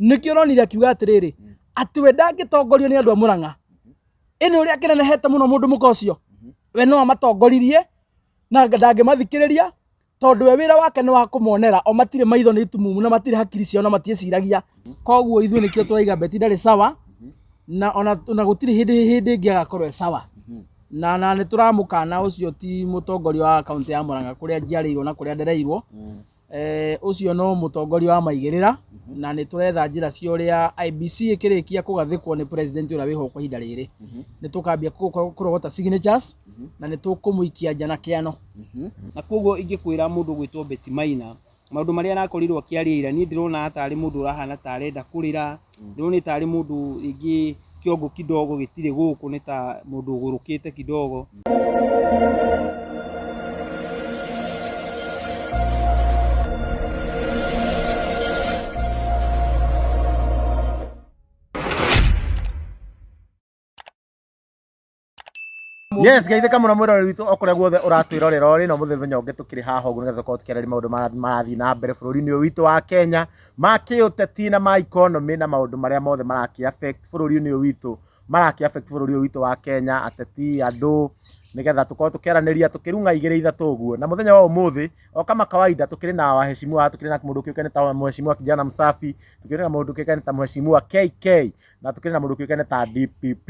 nikio ronire akiuga atiriri ati we ndangĩtongorio nĩ andũ a Mũrang'a ĩno ũrĩa akĩnenehete mũno mũndũ mũka ũcio we no amatongoririe na ndangĩmathikĩrĩria tondũ we wĩra wake nĩ wa kũmonera o matirĩ maitho nĩ itumumu na matirĩ hakiri ciao na matieciragia koguo ithuĩ nĩkĩo tũraiga Betty ndarĩ sawa na ona gũtirĩ hĩndĩ ĩngĩ agakorwo sawa na nĩ tũramũkana ũcio ti mũtongoria wa kaunti ya Mũrang'a kũrĩa njiarĩirwo na kũrĩa ndereirwo ũcio no mũtongoria wa maigĩrĩra na nĩ tũretha njĩra cia ũrĩa IBC ĩkĩrĩkia kũgathĩkwo nĩ president ũrĩa wĩho kwa ihinda rĩrĩ nĩ tũkambia kũrogota signatures na nĩ tũkũmũikia nja na kĩano na koguo ingĩkwĩra mũndũ gwĩtwo Betty Maina maũndũ marĩa arakorirwo akĩaria ira niĩ ndĩrona atarĩ mũndũ ũrahana ta arenda kũrĩra ndĩrona tarĩ mũndũ ingĩ kiongo kidogo gĩtirĩ gũkũ nĩ ta mũndũ ũgũrũkĩte kidogo. Yes, geithĩka mũno mwĩroreri witũ okũrĩa guothe ũratwĩrorera ũrĩ no mũthenya ũngĩ tũkĩrĩ haha ũguo nĩgetha tũkorwo tũkĩarĩrĩria maũndũ marathiĩ na mbere bũrũri-inĩ ũyũ witũ wa Kenya ma kĩũteti na ma economy na maũndũ marĩa mothe marakĩ affect bũrũri-inĩ ũyũ witũ bũrũri ũyũ witũ wa Kenya ateti andũ nĩgetha tũkorwo tũkĩaranĩria tũkĩrunga igĩrĩ ithatũ ũguo na mũthenya wa ũmũthĩ o kama kawaida tũkĩrĩ na waheshimiwa tũkĩrĩ na mũndũ kĩũkaine ta mheshimiwa Kijana Msafi tũkĩrĩ na mũndũ kĩũkaine ta mheshimiwa KK na tũkĩrĩ na mũndũ kĩũkaine ta DPP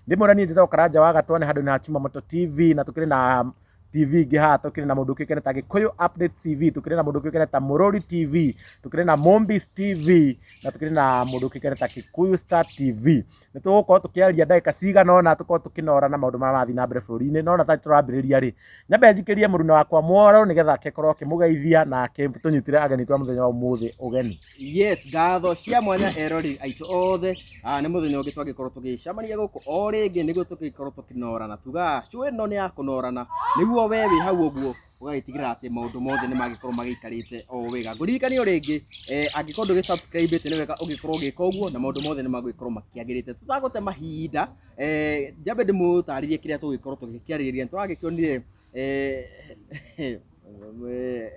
ndĩmwe niĩ ndĩtagwo Karanja wa Gatwane handũ na Chumamoto TV na tũkĩrĩ na TV ingĩ haha tũkĩrĩ na mũndũ kĩũkaine ta Gĩkũyũ Update TV tũkĩrĩ na mũndũ kĩũkaine ta Mũrori TV tũkĩrĩ na Mombis TV na tũkĩrĩ na mũndũ kĩũkaine ta Kikuyu Star TV nĩ tũgũkorwo tũkĩaria ndagĩka cigana ũna tũkorwo tũkĩnora na maũndũ marĩa marathiĩ na mbere bũrũri-inĩ no na tũrambĩrĩria rĩ nyambe njikĩrie mũruna wakwa Mwaro nĩgetha akorwo akĩmũgeithia na tũnyitire ageni twa mũthenya wa ũmũthĩ ũgeni. Yes, ngatho cia mwanya erori aitũ othe nĩ mũthenya ũngĩ twagĩkorwo tũgĩcemania gũkũ o rĩngĩ nĩguo tũgĩkorwo tũkĩnorana tuga show ĩno nĩ ya kũnorana nĩguo we wĩ hau ũguo ũgagĩtigĩra atĩ maũndũ mothe nĩ magĩkorwo magĩikarĩte o wega ngũririkanio rĩngĩ angĩkorwo ndũgĩ-subscribe nĩ wega ũgĩkorwo ũgĩka ũguo na maũndũ mothe nĩ magĩkorwo makĩagĩrĩte tutagũte mahinda njambe ndĩmũtarĩrie kĩrĩa tũgĩkorwo tũgĩkĩarĩrĩria nĩtũragĩkĩonire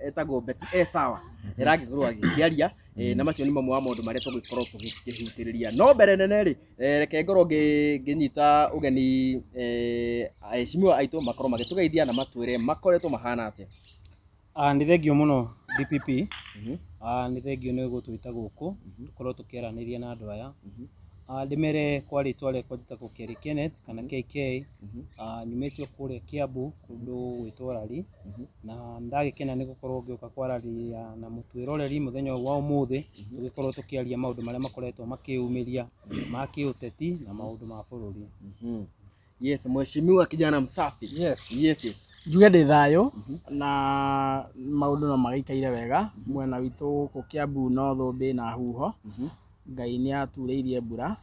etagwo Betty sawa ĩragĩkorwo agĩkĩaria na macio nĩ mamwe wa maũndũ marĩa tũgĩkorwo tũgĩkĩhutĩrĩria no mbere nene rĩ reke ngorwo ngĩnyita ũgeni aheshimiwa aitũ makorwo magĩtũgeithia na matwĩre makoretwo mahana atĩa. Nĩ thengio mũno DPP nĩ thengio nĩ gũtwĩta gũkũ tũkorwo tũkĩaranĩria na andũ aya ndĩmere kwa rĩtwa rĩakwa njĩtagwo Kerry Kenneth kana KK nyumĩtio kũrĩa Kiambu kũndũ gwĩtwo Rari na ndagĩkena nĩ gũkorwo ngĩũka kwaranĩria na mũtwĩroreri mũthenya wa ũmũthĩ tũgĩkorwo tũkĩaria maũndũ marĩa makoretwo makĩyumĩria ma kĩũteti na maũndũ ma bũrũri. Yes, mheshimiwa Kijana Msafi. Yes. Njuge ndĩ thayũ na maũndũ no magĩikaire wega mwena witũ gũkũ Kiambu no Thũmbĩ na Huho Ngai nĩ aturĩirie mbura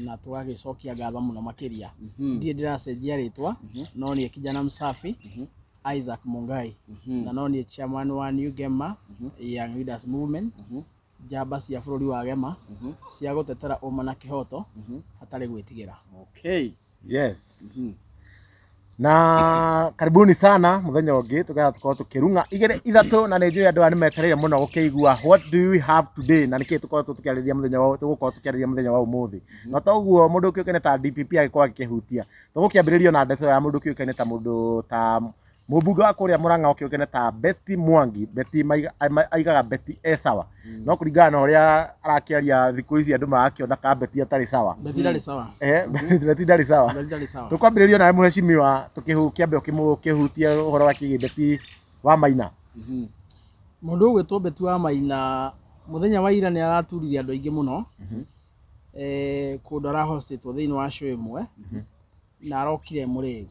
na tũgagĩcokia ngatho mũno makĩria ndiĩ ndĩracenjia rĩtwa no niĩ Kijana Msafi Isaac Mungai na no niĩ chairman wa New Gema Young Leaders Movement njamba cia bũrũri wa Gema cia gũtetera ũma na kĩhoto hatarĩ gwĩtigĩra. Okay. Yes. Na karibuni sana mũthenya ũngĩ tũkorwo tũkĩrunga igĩrĩ ithatũ na nĩ njũĩ andũ aya nĩ metereire mũno gũkĩigua what do we have today na nĩkĩĩ tũkorwo tũkĩarĩrĩria mũthenya wa ũmũthĩ na toguo mũndũ kĩũkaine ta DPP agĩkorwo agĩkĩhutia tũgũkĩambĩrĩrio na ndeto ya mũndũ kĩũkaine ta mũndũ ta mũmbunge wa kũrĩa Mũrang'a ũkĩũkaine ta Betty Mwangi Betty aigaga Betty sawa no kũringana na ũrĩa arakĩaria thikũ ici andũ marakĩona ka Betty atarĩ sawa. Betty ndarĩ sawa. Betty ndarĩ sawa. Tũkwambĩrĩrio nawe mheshimiwa tũkĩambia ũkĩhutia ũhoro wa kĩgĩ Betty wa Maina. Mũndũ ũgwĩtwo Betty wa Maina mũthenya wa ira nĩ araturirie andũ aingĩ mũno kũndũ arahostĩtwo thĩinĩ wa show ĩmwe na arokire mũrĩu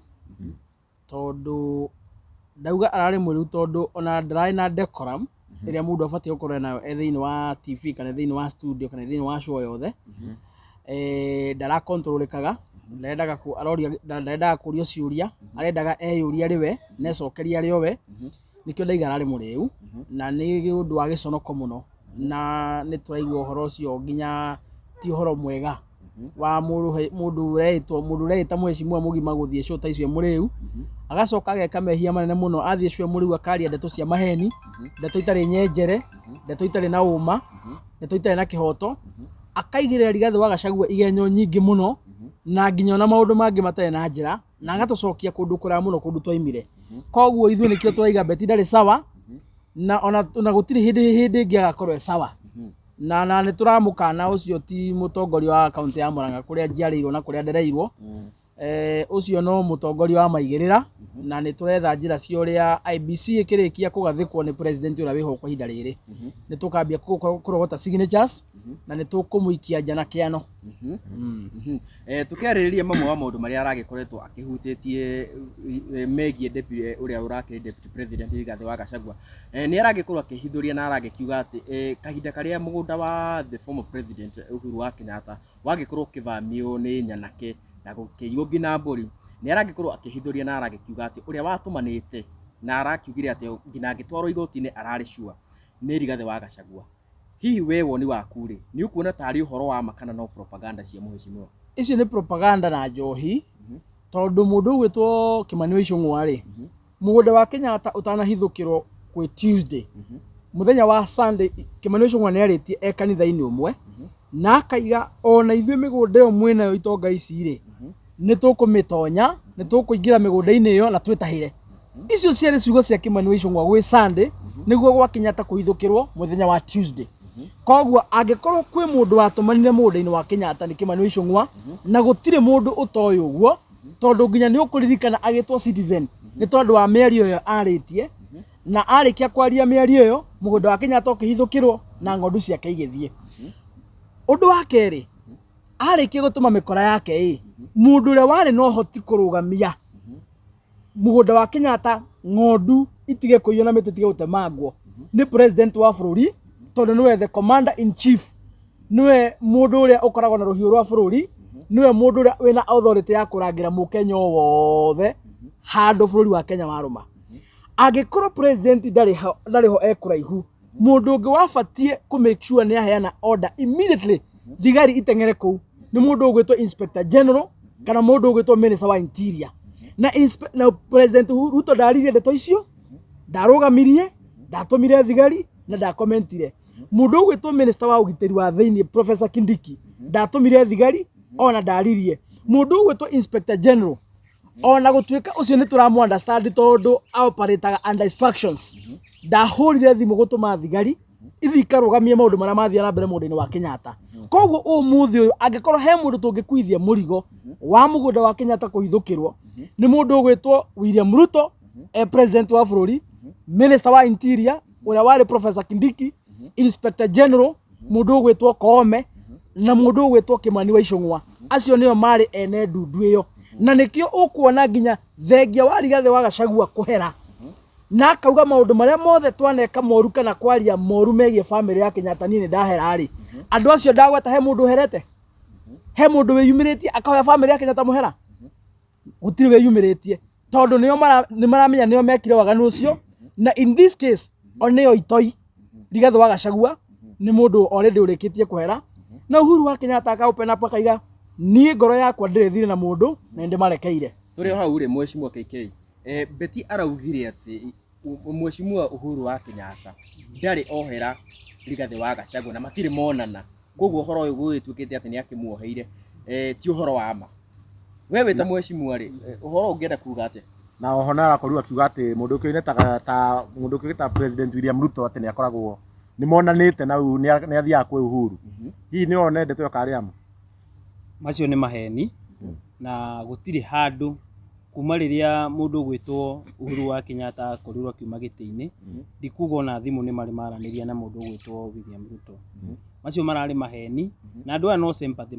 tondũ ndauga ararĩ mũrĩu tondũ ona ndararĩ na decorum ĩrĩa mũndũ abatiĩ gũkorwo nayo thĩinĩ wa TV kana thĩinĩ wa studio kana thĩinĩ wa show yothe ndarakontrolekaga ndarendaga kũrio ciũria arendaga eyũria arĩ we na ecokeria arĩ o we nĩkĩo ndaiga ararĩ mũrĩu na nĩ ũndũ wa gĩconoko mũno na nĩ tũraigua ũhoro ũcio nginya ti ũhoro mwega wa mũndũ ũreĩta mheshimiwa mũgima gũthiĩ show ta icio mũrĩu agacoka ageka mehia manene mũno athiĩ show mũrĩu akaria ndeto cia maheni ndeto itarĩ nyenjere ndeto itarĩ na ũma ndeto itarĩ na kĩhoto akaigirira Rigathi wa Gachagua igenyo nyingi muno na nginya na maundu mangi matare na njira na agatucokia kundu kura muno kundu twaimire koguo ithuĩ nikio turaiga beti ndari sawa na ona gutiri hindi ingi agakorwo sawa na ni turamukana ucio ti mutongoria wa kaunti ya Murang'a kuria njiarĩirwo na kuria ndereirwo ucio no mutongoria wa maigirira na ni turetha njira cia uria IBC ikirikia kugathikwo ni president uria wiho kwa ihinda riri ni tukambia kurogota signatures na ni tukumuikia njana kiano tukiarĩrĩria mamwe wa maũndũ marĩa aragĩkoretwo akĩhutĩtie megie deputy uria urakĩrĩ deputy president Rigathi wa Gachagua ni aragĩkorwo akĩhithũria na aragĩkiuga atĩ kahinda karĩa mũgũnda wa the former president Uhuru wa Kenyatta wagĩkorwo kĩvamio nĩ nyanake na gũkĩiywo nginya mbũri ni aragĩkorwo akĩhithũria na aragĩkiuga atĩ ũrĩa watũmanĩte na arakiugire atĩ nginya agĩtwarwo igoti-inĩ ararĩ sure nĩ Rigathi wa Gachagua. Hihi we woni waku rĩ ni ukuona tarĩ ũhoro wa makana no propaganda cia mũhecimiwa? Ici ni propaganda na njohi tondu mundu gwitwo Kimani wa Icũng'wa rĩ mũgũnda wa Kenyatta utanahithũkĩrwo kwĩ Tuesday muthenya wa Sunday Kimani wa Icũng'wa nĩ arĩtie kanitha-inĩ ũmwe na akaiga ona ithuĩ mĩgũnda ĩyo mwĩnayo itonga ici rĩ nĩ tũkũmĩtonya nĩ tũkũingĩra mĩgũnda-inĩ ĩyo na twĩtahĩre. Icio ciarĩ ciugo cia Kimani wa Icũng'wa gwĩ Sunday nĩguo gwa Kenyatta kũhithũkĩrwo muthenya wa Tuesday. Koguo angĩkorwo kwĩ mũndũ watũmanire mũgũnda-inĩ wa Kenyatta nĩ Kimani wa Icũng'wa na gũtirĩ mũndũ ũtoĩ ũguo tondu nginya nĩ ũkũririkana agĩtwo Citizen nĩ tondu wa mĩario ĩyo arĩtie na arĩkia kwaria mĩario ĩyo mũgũnda wa Kenyatta ũkĩhithũkĩrwo na ng'ondu ciake igĩthiĩ. Ũndũ wa kerĩ arĩkia gũtũma mĩkora yake mũndũ ũrĩa warĩ na ũhoti kũrũgamia mũgũnda wa Kenyatta ng'ondu itige kũiywo na mĩtĩ itige gũtemangwo nĩ president wa bũrũri tondu niwe the commander in chief niwe mundu uria ukoragwo na ruhiu rwa bũrũri niwe mundu uria wina authority ya kurangira mukenya wothe handu bũrũri wa Kenya waruma. Angĩkorwo president ndari ho ekuraihu mundu ũngĩ wabatie ku make sure ni aheana order immediately thigari iteng'ere kuu ni mundu ũgwĩtwo inspector general kana mundu ũgwĩtwo minister wa interior na president Ruto ndaririe ndeto icio ndarũgamirie ndatumire thigari na ndakomentire. Mundu ũgwĩtwo minister wa ũgitĩri wa thĩinĩ Professor Kindiki ndatumire thigari ona ndaririe. Mundu ũgwĩtwo inspector general ona gũtuĩka ũcio nĩ tũramu understand tondu operator under instructions ndahũrire thimũ gũtũma thigari ithika rũgamie maũndũ marĩa mathiĩ na mbere mũgũnda-inĩ wa Kenyatta. Koguo ũmũthĩ ũyũ angĩkorwo he mũndũ tũngĩkuithia mũrigo wa mũgũnda wa Kenyatta kũhithũkĩrwo nĩ mũndũ ũgwĩtwo William Ruto president wa bũrũri, minister wa interior ũrĩa warĩ Professor Kindiki, inspector general mũndũ ũgwĩtwo Koome na mũndũ ũgwĩtwo Kimani wa Icũng'wa. Acio nĩo marĩ ene ndundu ĩyo na nĩkĩo ũkuona nginya thengia wa Rigathi wa Gachagua kũhera na akauga maũndũ marĩa mothe twaneka moru kana kwaria moru megie family ya Kenyatta niĩ ndahera rĩ andũ acio ndagweta he mũndũ herete he mũndũ wĩyumĩrĩtie akahoya family ya Kenyatta mũhera gũtirĩ wĩyumĩrĩtie tondu nĩ maramenya nĩo mekire waganu ũcio na in this case oneo itoi Rigathi wa Gachagua nĩ mũndũ already ũrĩkĩtie kwera na Uhuru wa Kenyatta akaũpena akaiga niĩ ngoro yakwa ndĩrĩ thire na mũndũ na ndĩmarekeire. Tũrĩ hau rĩ mheshimiwa KK Beti araugire atĩ mheshimiwa Uhuru wa Kenyatta ndarĩ ohera Rigathi wa Gachagua na matirĩ monana koguo ũhoro ũyũ gwĩtwĩkĩte atĩ nĩ akĩmuoheire ti ũhoro wa ma. Wewe ta mheshimiwa rĩ ũhoro ũngĩenda kuuga atĩ na oho na arakorirwo akiuga atĩ mũndũ ũkĩoine ta mũndũ ũkĩgĩta president William Ruto atĩ nĩ akoragwo nĩ monanĩte na nĩ athiaga kwĩ Uhuru. Hihi nĩ one ndeto karĩ ama macio nĩ maheni na gũtirĩ handũ kuma rĩrĩa mũndũ ũgwĩtwo Uhuru wa Kenyatta akorirwo akiuma gĩtĩ-inĩ ndikuga ona thimũ nĩ marĩ maranĩria na mũndũ ũgwĩtwo William Ruto. Macio mararĩ maheni na andũ aya no sympathy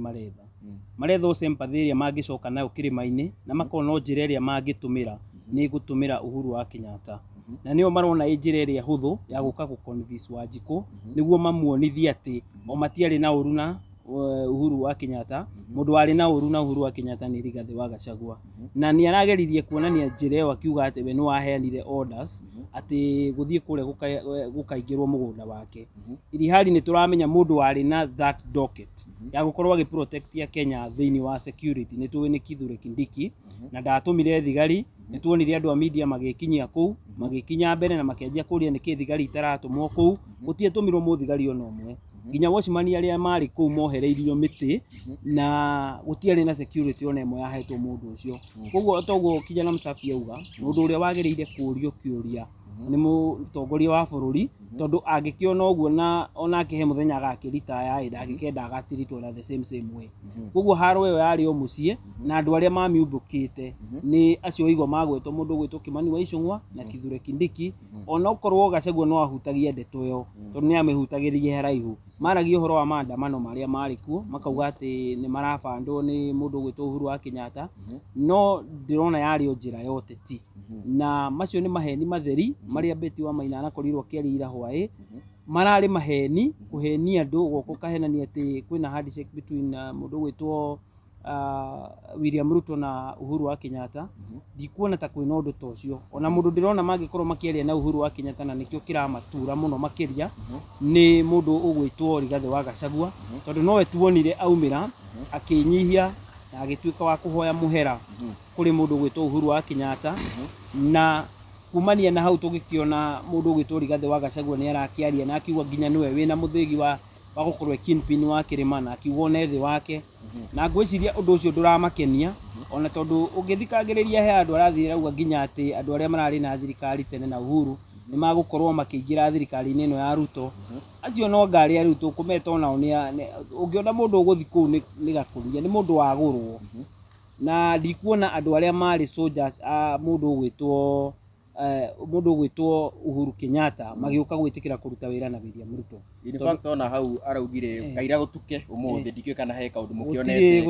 maretha sympathy ĩrĩa mangĩcoka nayo kĩrĩma-inĩ na makona njĩra ĩrĩa mangĩtũmĩra nĩ gũtũmĩra Uhuru wa Kenyatta na nĩo marona njĩra ĩrĩa hũthũ ya gũka gũ-convince Wanjikũ nĩguo mamuonithie atĩ o matiarĩ na ũru na Uhuru wa Kenyatta. Mũndũ warĩ na ũru na Uhuru wa Kenyatta nĩ Rigathi wa Gachagua na nĩ arageririe kuonania njĩra ĩyo akiuga atĩ we nĩ waheanire orders atĩ gũthiĩ kũrĩa gũkaingĩrwo mũgũnda wake. Ilihali nĩ tũramenya mũndũ warĩ na that docket ya gũkorwo agĩprotectia Kenya thĩinĩ wa security nĩ tũĩ nĩ Kithure Kindiki na ndatũmire thigari. Nĩ tuonire andũ a media magĩkinyia kũu magĩkinya mbere na makĩanjia kũria nĩkĩ thigari itaratũmwo kũu gũtiatũmirwo mũthigari ona ũmwe. nginya watchman aria mari kuu mohereirio miti na gutiari na security ona imo yahetwo mundu ucio koguo toguo kijana Msafi auga mundu uria wagiriire kurio kiuria ni mutongoria wa bururi tondu angikiona uguo na ona akihe muthenya agakirita ndangikenda agatiritwo na the same way koguo haro iyo yari o mucie na andu aria mamiumbukite ni acio igwa magwetwo mundu gwetwo Kimani wa Icung'wa na Kithure Kindiki ona ukorwo Gachagua no ahutagia ndeto yo tondu ni amihutagirie haraihu maragia uhoro wa maandamano maria mari kuo makauga ati ni marabandwo ni mundu gwetwo Uhuru wa Kenyatta no ndirona yari o njira yote ti na macio ni maheni matheri maria Betty Wamaina anakorirwo akiarira hwae marari maheni kuhenia andu goko kahenania ati kwina handshake between mundu gwetwo William Ruto na Uhuru wa Kenyatta ndikuona ta kwina undu tocio ona mundu ndirona magikorwo makiaria na Uhuru wa Kenyatta na nikio kiramatura muno makiria ni mundu ugwitwo Rigathi wa Gachagua tondu nowe tuonire aumira akinyihia na agituika wa kuhoya muhera kuri mundu gwitwo Uhuru wa Kenyatta na kumania na hau tugikiona mundu gwitwo Rigathi wa Gachagua ni arakiaria na akiuga nginya niwe wina muthigi wa gukorwo kingpin wa kirima na akiuga nethi wake na ngwiciria undu ucio nduramakenia ona tondu ungithikagiriria he andu arathira auga nginya ati andu aria marari na thirikari tene na Uhuru ni magukorwo makiingira thirikari-ini ino ya Ruto acio no ngari ya Ruto kumeta ona ungiona mundu uguthi kuu ni gakuria ni mundu wagurwo na ndikuona andu aria mari soldiers mundu gwitwo Uhuru Kenyatta magiuka gwitikira kuruta wira na William Ruto in fact ona hau araugire kaira gutuke umuthi ndikio kana he kaundu mukionete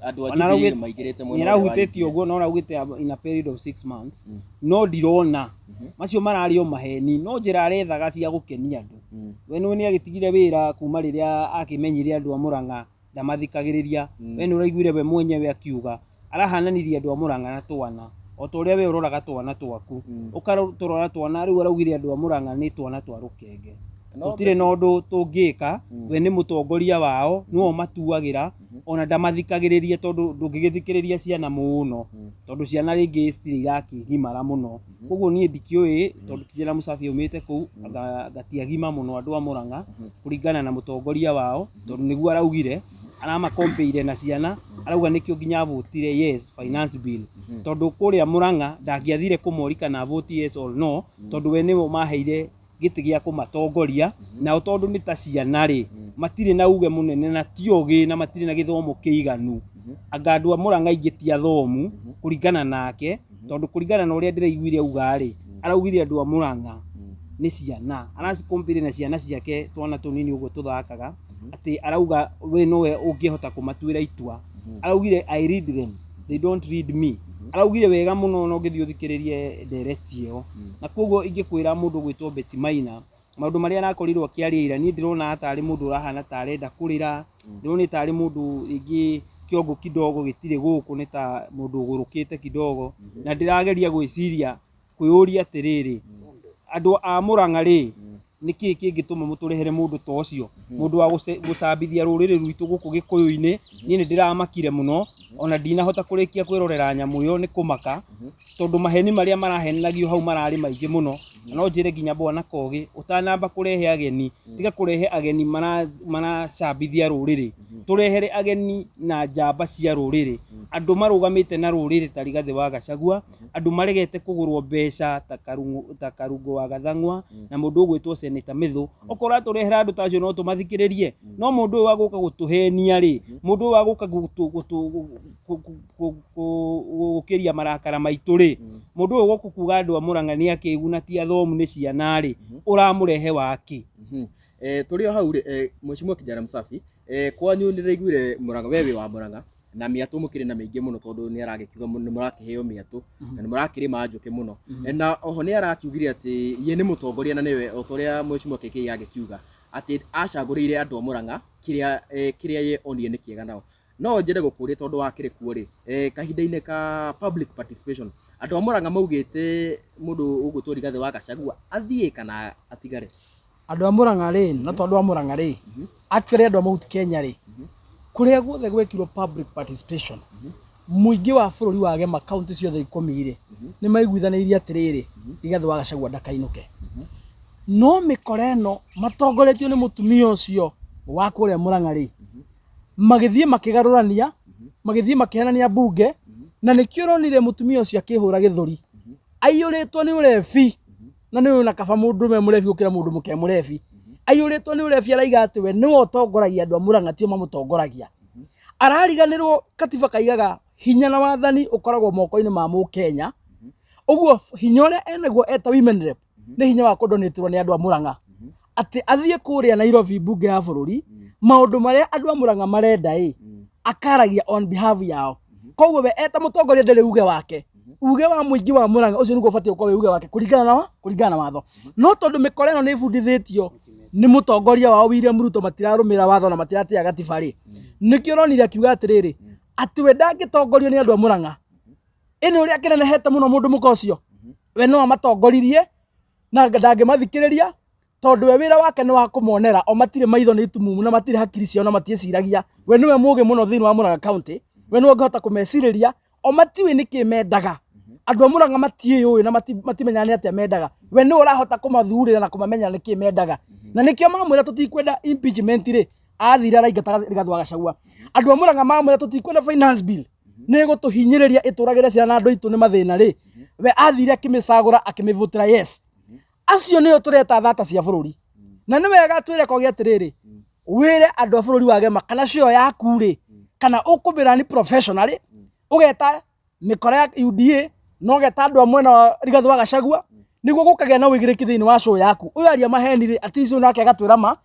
andu ajiri maigirite muno nirahutitio uguo no raugite in a period of 6 months no ndirona macio marario maheni no njira arethaga cia gukenia andu we ni agitigire wira kuma riria akimenyire andu a Murang'a ndamathikagiriria we ni uraiguire we mwenyewe akiuga arahananirie andu a Murang'a na twana otoria we uroraga twana twaku ukatorora twana riu araugire andu a Murang'a ni twana twa rukenge gutire no ndu tungika we ni mutongoria wao no matuagira ona ndamathikagiriria tondu ndungigithikiriria ciana muno tondu ciana ringi stiri irakigimara muno koguo nie ndikioi tondu kijana Msafi umite kuu gatiagima muno andu a Murang'a kuringana na mutongoria wao tondu niguo araugire arama kompeire na ciana arauga nikio nginya avotire yes finance bill tondu kuria Murang'a ndangiathire kumorika na vote yes or no tondu we ni maheire giti gia kumatongoria na tondu ni ta ciana ri matire na uge munene na tiogi na matire na githomo kiiganu anga andu a Murang'a ingitia thomu kuringana nake tondu kuringana na uria ndiraiguire auga ri araugire andu a Murang'a ni ciana aracikompire na ciana ciake twana tunini uguo tuthakaga ati arauga we nowe ungihota kumatuira itua araugire I read them they don't read me araugire wega muno no ngithio thikiririe direct iyo na koguo ingikwira mundu gwitwo Betty Maina maundu maria arakorirwo akiaria ira ni ndirona atari mundu urahana ta arenda kurira ndirona ta ari mundu ingi kiongo kidogo gitire guku ni ta mundu ugurukite kidogo na ndirageria gwiciria kwiuria atiriri andu a Murang'a ri niki kingituma muturihere mundu ta ucio mundu wa gucambithia ruriri rwitu guku gikuyu-ini ni ndiramakire muno ona ndinahota kurikia kwirorera nyamu yo ni kumaka tondu maheni maria marahenagio hau marari maingi muno no njire nginya bwana Kogi utanamba kurehe ageni tiga kurehe ageni maracambithia ruriri turehere ageni na njamba cia ruriri andu marugamite na ruriri ta Rigathi wa Gachagua andu maregete kugurwo mbeca ta Karungo wa Gathang'wa na mundu ugwitwo Senator Mithu okora turehera andu tacio no tumathikiririe no mundu wa guka gutuhenia ri mundu wa guka gukiria marakara maitu ri mundu uyu guku kuga andu a Murang'a ni akiguna ti athomu ni ciana ri uramurehe waki turi hau ri Mheshimiwa kijana Msafi kwanyu ndiraiguire Murang'a wewe wa Murang'a na miatu mukiri na maingi muno tondu ni aragikiuga ni murakiheo miatu na ni murakirima njuki muno na oho ni arakiugire ati ye ni mutongoria na niwe otoria Mheshimiwa KK agikiuga ati acagurire andu a Murang'a kiria ye onie ni kiega nao no njire gukuria tondu wakire kuo ri kahinda-ini ka public participation andu a Murang'a maugite mundu ugutwo Rigathi wa Gachagua athie kana atigare andu a Murang'a ri na tondu a Murang'a ri actually andu a Mount Kenya ri kuria guothe gwekirwo public participation muingi wa bururi wa gema county ciothe 10 ri ni maiguithanirie atiriri Rigathi wa Gachagua ndakainuke no mikore no matongoretio ni mutumia ucio wa kuria Murang'a ri magithie makigarurania magithie makihenania bunge na nikio ronire mutumia ucio akihura githuri aiyuritwo ni urefi na ni una kaba mundu me murefi ukira mundu muke murefi aiyuritwo ni urefi araiga ati we ni wotongoragia andu a Murang'a tio mamutongoragia arariganirwo katiba kaigaga hinya na wathani ukoragwo moko-ini ma Mukenya uguo hinya uria enaguo eta women rep ni hinya wa kudonetirwo ni andu a Murang'a ati athie kuria Nairobi bunge ya bururi maundu maria andu a Murang'a marenda akaragia on behalf yao koguo we eta mutongoria ndere uge wake uge wa muingi wa Murang'a ucio niguo batie ukorwo uge wake kuringana na watho no tondu mikore no ni bundithitio ni mutongoria wao William Ruto matirarumira watho na matiratia gatiba ri nikio ronire akiuga atiriri ati we ndangitongorio ni andu a Murang'a ene uria akinenehete muno mundu mukocio we no amatongoririe na ndangimathikiriria tondu we wira wake ni wa kumonera o matire maitho ni tumumu na matire hakiri cio na matieciragia we niwe muge muno thini wa Murang'a county we no ngahota kumeciriria o matiwe niki mendaga andu a Murang'a matiuĩ na matimenyane atia mendaga we ni urahota kumathurira na kumamenya niki mendaga na nikio mamwira tutikwenda impeachment ri athira raingata Rigathi wa Gachagua andu a Murang'a mamwira tutikwenda finance bill ni gutuhinyiriria ituragire ciana na andu itu ni mathina ri we athira akimicagura akimivutira yes acio nio tureta thata cia bururi na ni wega twire kogia atiriri wire andu a bururi wagema kana cio yaku ri kana ukubira ni professionally ugeta mikore ya UDA no geta andu amwe na Rigathi wa Gachagua niguo gukagia na wigiriki thini wa show yaku uyu aria maheni ri aticio nake agatwira ma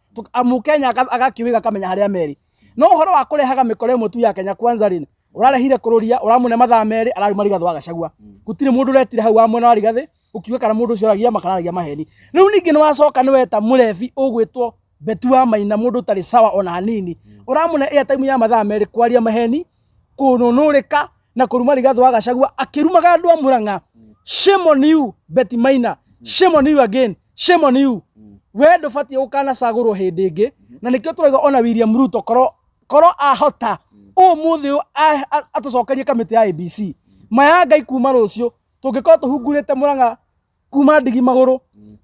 Mukenya agakiwiga kamenya haria meri no horo wa kurehaga mikore imwe tu ya Kenya Kwanza ri urarehire kururia uramune mathaa meri araruma Rigathi wa Gachagua gutire mundu retire hau amwe na Rigathi ukiuga kana mundu ucio aragia makanaragia maheni riu ningi ni wacoka ni weta murefi ugwitwo Betu wa Maina mundu tari sawa ona hanini uramune airtime ya mathaa meri kwaria maheni kununurika na kuruma Rigathi wa Gachagua akirumaga andu a Murang'a shame on you Betty Maina shame on you again shame on you we ndubatie ukana cagurwo hindi ingi na nikio turaiga ona William Ruto koro ahota umuthi atucokerie kamiti ya ABC maya ngai kuma rucio tungikorwo tuhungurite Murang'a kuma ndigi maguru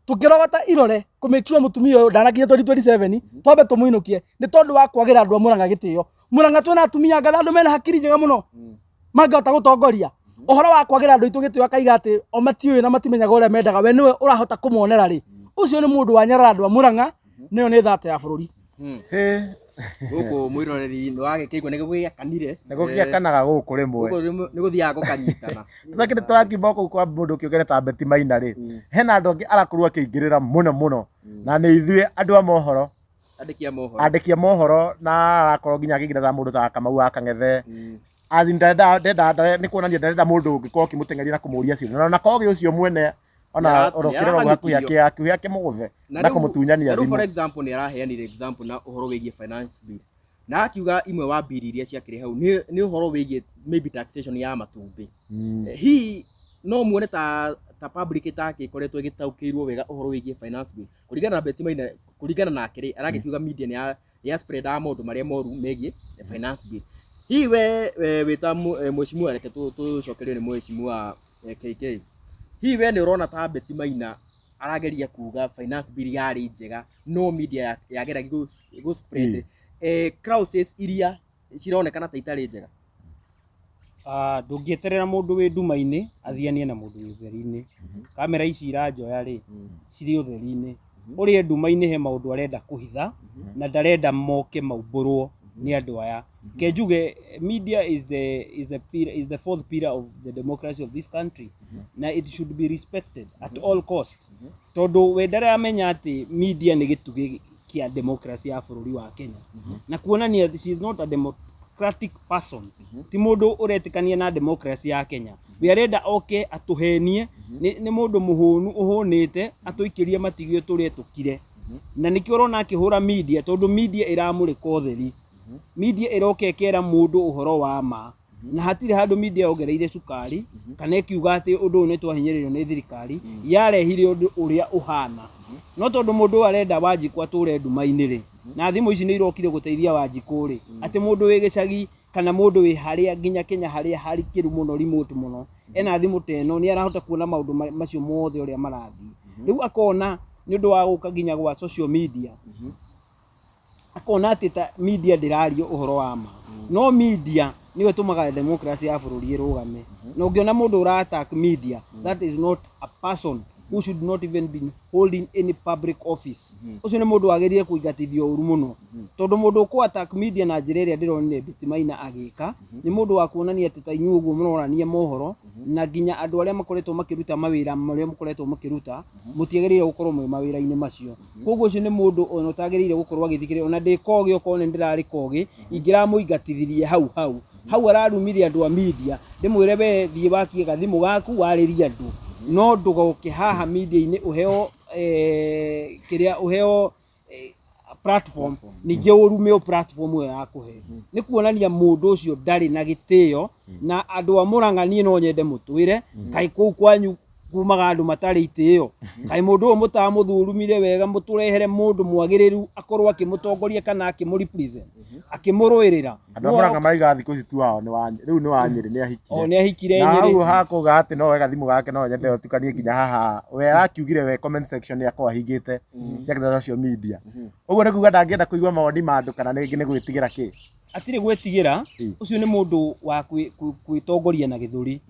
tukirogota irore ku make sure mutumia uyu ndanakinya 2027 twambe tumuinukie ni tondu wa kwagira andu a Murang'a gitio Murang'a twina atumia ngatha andu mena hakiri njega muno mangihota gutongoria uhoro wa kwagira andu itu gitio akaiga ati o matiuĩ na matimenyaga uria mendaga we niwe urahota kumonera ri ucio ni mundu wa nyarara andu a Murang'a niyo ni thata ya bururi guku mwiroreri ni wage kigwa ni gugiakanire nego giakanaga guku rimwe ni guthiaga gukanyitana tutakire turakiuga guku kwa mundu kiugere ta Betty Maina ri hena andu angi arakorwo akingirira muno na ni ithuĩ andu a mohoro andiki a mohoro na arakorwo nginya akingirira mundu ta Kamau wa Kang'ethe ndenda ni kuonania ndenda mundu ungikorwo kimuteng'eria na kumuria cio na kogi ucio mwene ona orokirero gwaku yake muguthe na kumutunyania thimu for example ni araheanire example na uhoro wigie finance bill na akiuga imwe wa bill iria ciakire hau ni uhoro wigie maybe taxation ya matumbi hi no muone ta public take ikoretwo igitaukirwo wega uhoro wigie finance bill kuringana na Betty Maina kuringana na akiri aragikiuga media ni ya spread a maundu maria moru megie finance bill hi we wita mheshimiwa reke tucokerio ni mheshimiwa KK hi we ni urona ta Betty Maina arageria kuga finance bill yari njega no media yagera go spread crisis iria cironekana ta itari njega ndungieterera mundu wi nduma-ini athianie na mundu wi utheri-ini kamera ici iranjoya ri ciri utheri-ini uri nduma-ini he maundu arenda kuhitha na ndarenda moke maumburwo ni andu aya kenjuge media is the fourth pillar of the democracy of this country na it should be respected at all cost tondu we ndaramenya ati media ni gitugi kia democracy ya bururi wa Kenya na kuonania she is not a democratic person ti mundu uretikania na democracy ya Kenya we arenda oke atuhenie ni mundu muhunu uhunite atuikirie matigio turie tukire na nikio rona akihura media tondu media iramurika utheri media iroke kera mundu uhoro wa ma na hatire handu media ongereire cukari kana ikiuga ati undu ni twahinyiririo ni thirikari yarehire undu uria uhana no tondu mundu arenda Wanjiku ature nduma-ini ri na thimu ici ni irokire guteithia Wanjiku ri ati mundu wi gicagi kana mundu wi haria nginya Kenya haria harikiru muno remote muno ena thimu teno ni arahota kuona maundu macio mothe uria marathi riu akona ni undu wa guka ginya gwa social media akona ati ta media ndirario uhoro wa ma no media niwe tumaga democracy ya bururi irugame no ngiona mundu ura attack media that is not a person who should not even be holding any public office ucio ni mundu agerie kuigatithio uru muno tondu mundu ko attack media na njira iria ndironire Bitimaina agika ni mundu wa kuonania ati ta inyu uguo murorania mohoro na ginya andu aria makoretwo makiruta mawira maria mukoretwo makiruta mutiegereire gukorwo mwe mawira-ini macio koguo ucio ni mundu ono tagereire gukorwo agithikirira ona ndikoge okone ndirari koge ingira muigatithirie hau ararumithia andu a media ndimwire we thie wakie gathimu gaku waririe andu no ndugoke haha media-ini uheo kiria uheo platform ninge urumeo platform yo yakuhe ni kuonania mundu ucio ndari na gitio na andu a Murang'a nie no nyende mutwire kai kuu kwanyu kumaga andu matari itio kai mundu o mutamuthurumire wega muturehere mundu mwagiriru akorwo akimutongoria kana akimuripresent akimuruirira andu a Murang'a maiga thiku ici tu wao riu ni wa Nyeri ni ahikire o ni ahikire Nyeri Nyeri na hau hakuga ati no wega thimu gake no nyende utukanie nginya haha we arakiugire we comment section yakwa hingite cia social media uguo ni kuga ndangienda kuigwa mawoni ma andu kana ningi ni gwitigira ki atire gwetigira ucio ni mundu wa kwitongoria na githuri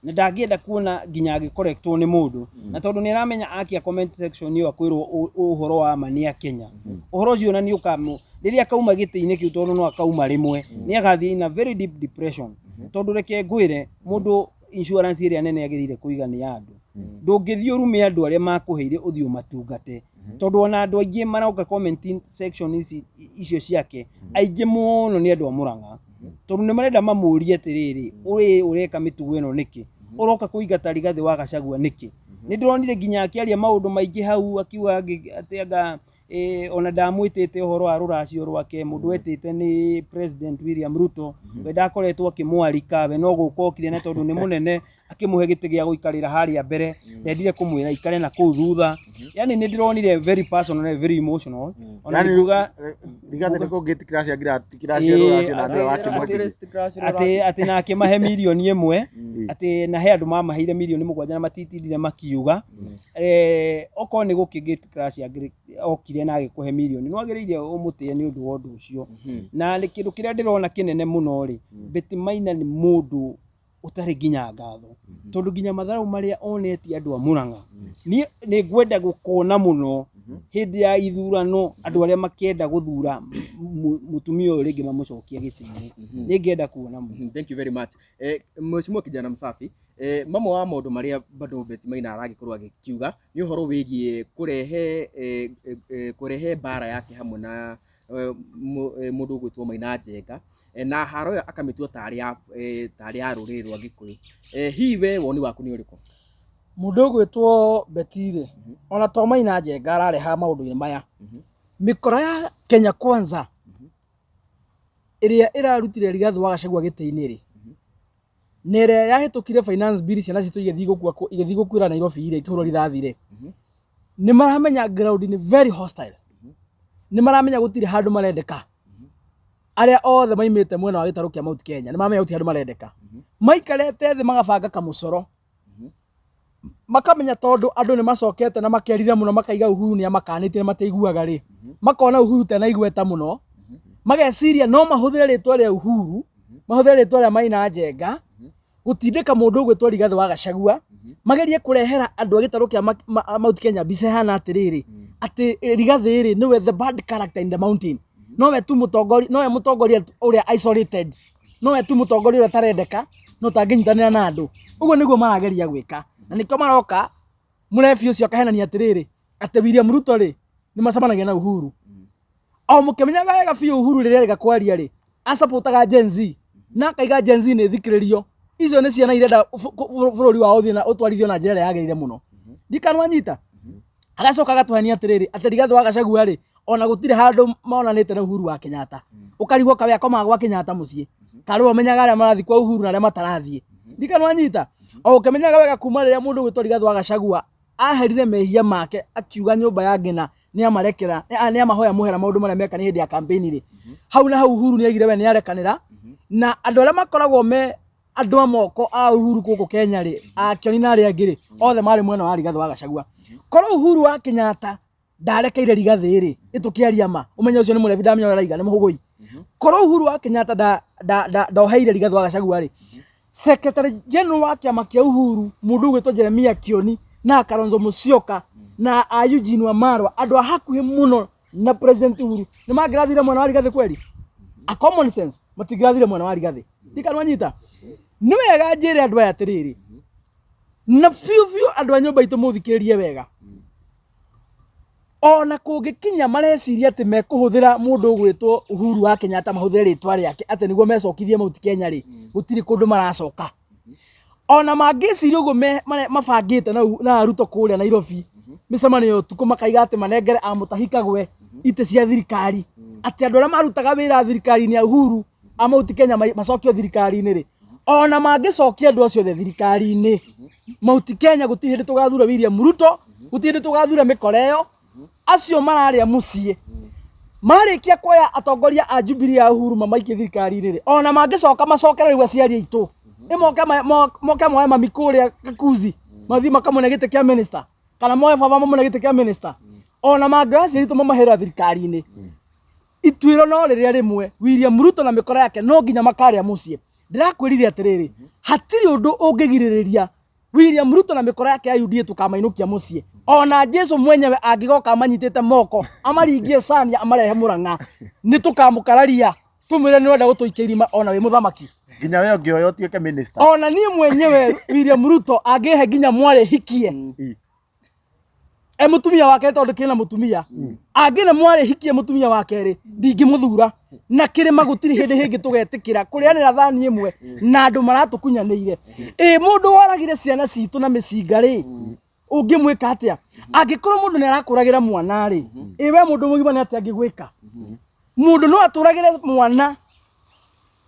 na ndangienda kuona ginya agikorektwo ni mundu na tondu ni ramenya akia comment section yo akwirwo uhoro wa mani ya Kenya uhoro ucio na ni ukamu riria kauma giti-ini kiu tondu no akauma rimwe ni agathie in a very deep depression tondu reke ngwire mundu insurance iria nene agirire kuiga ni andu ndungithio rume andu aria makuheire uthio matungate tondu ona andu aingi marauka commenting section icio ciake aingi muno ni andu a Murang'a tondu ni marenda mamurie atiriri ureka mitugo ino niki uroka kuigata Rigathi wa Gachagua niki ni ndironire ginya akiaria maundu maingi hau akiuga ati anga ona ndamwitite uhoro wa ruracio rwake mundu wetite ni President William Ruto we ndakoretwo akimwarika we no gukokire na tondu ni munene akimuhe giti gia guikarira haria mbere ndendire kumwira ikare na kuu thutha yani ni ndironire very personal and very emotional ona niguga Rigathi ni kungitikira cia tikiracia ruracio na andu akimwendire ati na akimahe milioni imwe ati na he andu mamaheire milioni 7 na matitindire makiuga oko ni gukigitikira cia okire na agikuhe milioni no agiriire umutie ni undu wa undu ucio na ni kindu kiria ndirona kinene muno ri Bitimaina ni mundu utari ginya ngatho tondu ginya matharau maria oneti andu a Murang'a ni ngwenda gukona muno hindi ya ithurano andu aria makienda guthura mutumia uyu ringi mamucokia giti-ini ni ngenda kuona muno. Thank you very much. Mheshimiwa kijana msafi, mamwe wa maundu maria bado Bitimaina aragikorwo agikiuga ni uhoro wigie kurehe bara yake hamwe na mundu gwitwo Maina Njenga na haro yo akamitua tari ya ruriri rwa Gikuyu. Hiwe woni waku ni uriko? Mundu gwitwo Betire ona to Maina Njenga arareha maundu-ini maya mikora ya Kenya Kwanza iria irarutire Rigathi wa Gachagua giti-ini ri nere yahitukire finance bill ciana citu igethi gukwira Nairobi ire ikihurori rathire ni maramenya ground ni very hostile ni maramenya gutire handu marendeka aria othe maimite mwena wa gitaru kia Mount Kenya ni maramenya gutire handu marendeka maikarete thi magabanga kamucoro makamenya tondu andu ni macokete na makerire muno makaiga Uhuru ni amakanite mateiguaga ri makona Uhuru tena igweta muno mageciria no mahuthire ritwa ria Uhuru mahuthire ritwa ria Maina Njenga gutindika mundu gwitwa Rigathi wa Gachagua magerie kurehera andu a gitaru kia Mount Kenya bice hana atiriri ati Rigathi ri niwe the bad character in the mountain no we tu mutongori no we mutongori uria isolated no we tu mutongori uria tarendeka no tanginyitanira na andu uguo niguo marageria gwika na nikio maroka murefi ucio akahenania atiriri ati William Ruto ri ni macamanagia na Uhuru o mukimenyaga wega biu Uhuru riria rega kwaria ri asapotaga Gen Z na kaiga Gen Z ni thikiririo icio ni ciana irenda bururi wa uthio na utwarithio na njira yageire muno ndikanwa nyita agacoka gatuhania atiriri ati Rigathi wa Gachagua ri ona gutire handu monanite na Uhuru wa Kenyatta ukarigwo kawe akoma gwa Kenyatta mucii karu amenyaga aria marathi kwa Uhuru na aria matarathie ndikanwa nyita o ukimenyaga wega kuma riria mundu gwitwo Rigathi wa Gachagua aherire mehia make akiuga nyumba ya ngina ni amarekera ni amahoya muhera maundu maria meka ni hindi ya campaign ri hau na hau Uhuru ni agire we ni arekanira na andu aria makoragwo me andũ a moko a Uhuru gũkũ Kenya rĩ, a Kioni na arĩa angĩ rĩ, othe marĩ mwena wa Rigathi wa Gachagua. Korwo Uhuru wa Kenyatta ndarekeire Rigathi rĩ, ĩtũkĩaria ma, ũmenye ũcio nĩ mũrebi ndamenya ũraiga nĩ mũhũgũi. Korwo Uhuru wa Kenyatta ndoheire Rigathi wa Gachagua rĩ, Secretary General wa kĩama kĩa Uhuru mũndũ ũgwĩtwo Jeremiah Kioni na Kalonzo Musyoka na Eugene Wamalwa, andũ a hakuhĩ mũno na President Uhuru nĩ mangĩrathire mwena wa Rigathi kweli? A common sense matingĩrathire mwena wa Rigathi. Ndikanwanyita nĩ wega njĩre andũ aya atĩrĩrĩ, na biũ andũ a nyũmba itũ mũthikĩrĩrie wega, ona kũngĩkinya mareciria atĩ mekũhũthĩra mũndũ ũgwĩtwo Uhuru wa Kenyatta mahũthĩre rĩtwa rĩake atĩ nĩguo mecokithie Mount Kenya rĩ, gũtirĩ kũndũ maracoka. Ona mangĩciria ũguo mabangĩte na Ruto kũrĩa Nairobi mĩcemanio ũtukũ makaiga atĩ manengere a Mutahi Kagwe itĩ cia thirikari, atĩ andũ arĩa marutaga wĩra thirikari-inĩ ya Uhuru a Mount Kenya macokio thirikari-inĩ rĩ, ona mangĩcokia andũ acio thirikari-inĩ Mount Kenya gũtirĩ hĩndĩ tũgathura William Ruto, gũtirĩ hĩndĩ tũgathura mĩkoreo acio mararĩa muciĩ. Marĩkia kuoya atongoria a Jubilee ya Uhuru mamaikie thirikari-inĩ rĩ, ona mangĩcoka macokere rĩu aciari aitũ moke moe mami kũrĩa Kakuzi mathi makamũne gĩtĩ kĩa minister, kana moe baba mamũne gĩtĩ kĩa minister, ona mangĩoya aciari aitũ mamahera thirikari-inĩ. Ituĩro no rĩrĩa rĩmwe William Ruto na mĩkora yake no nginya makarĩa muciĩ. Ndĩrakwĩrire atĩrĩrĩ, hatirĩ ũndũ ũngĩgirĩrĩria William Ruto na mĩkora yake ya UDA tukamainũkia muciĩ. Ona Jesu mwenyewe angĩgoka amanyitĩte moko amaringie Sania amarehe Murang'a, nĩ tũkamũkararia tumwĩre nĩ wenda gũtũikia irima ona wĩ mũthamaki. Nginya wewe ũngĩoya ũtuĩke minister. Ona niĩ mwenyewe William Ruto angĩhe nginya mware hikie mutumia wake tondũ kĩna mutumia, angĩne mware hikie mutumia wake rĩ, ndingĩmũthura na kĩrĩma gũtirĩ hĩndĩ hĩngĩ tũgetĩkĩra kũrĩanĩra thani ĩmwe na andũ maratũkunyanĩire. Mũndũ woragire ciana citũ na mĩcinga rĩ, ũngĩmwĩka atĩa? Angĩkorwo mũndũ nĩ arakũragĩra mwana rĩ, we mũndũ mũgima nĩ atĩa angĩgwĩka? Mũndũ no atũragĩre mwana